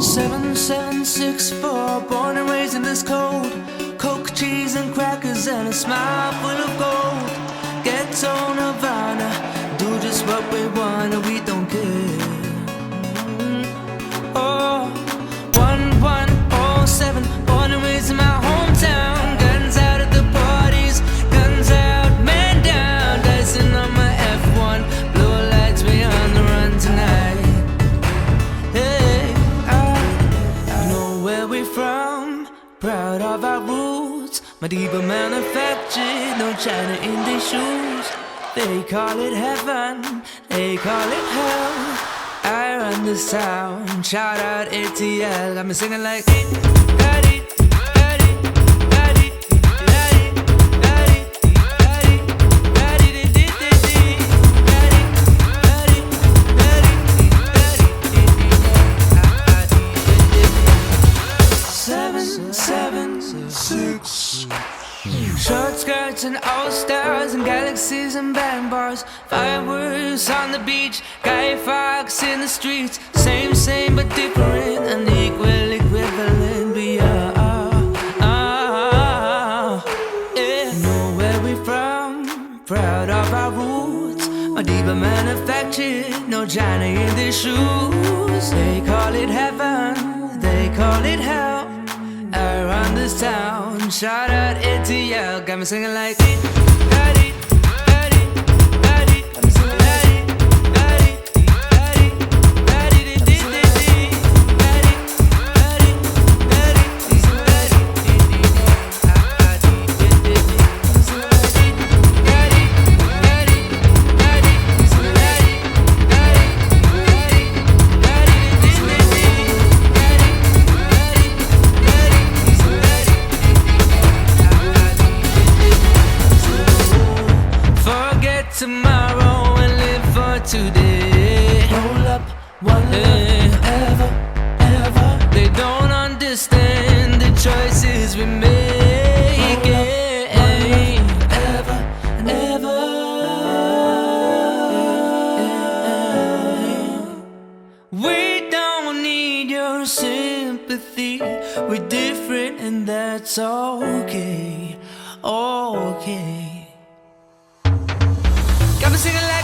7, 7, 6, 4, born and raised in this cold. Coke, cheese and crackers and a smile full of gold. Ghetto Nirvana, do just what we want and we don't care. Oh, 1107, born and raised in my hometown. Guns out at the parties, guns out, man down. Dicing on my F1, blue lights, we on the run tonight. Hey, I know where we're from, proud of our roots. My deeper manufactured, no China in their shoes. They call it heaven, they call it hell. I run this town, shout out ATL. Got me singing like daddy, daddy, daddy, daddy, daddy, daddy, daddy, daddy, 7, 7, 6. Short skirts and all-stars and galaxies and band bars. Fireworks on the beach, Guy Fawkes in the streets. Same, same but different, unequal, equivalent. But yeah, know where we from, proud of our roots. My deeper manufactured, no China in their shoes. They call it heaven, they call it hell. I run this town, shout out ATL. Got me singing like daddy, daddy, daddy, daddy, daddy, daddy, daddy, tomorrow and live for today. Roll up one love, ever, ever. They don't understand the choices we make. Ever and ever. We don't need your sympathy. We're different and that's okay. Okay. Got me singing like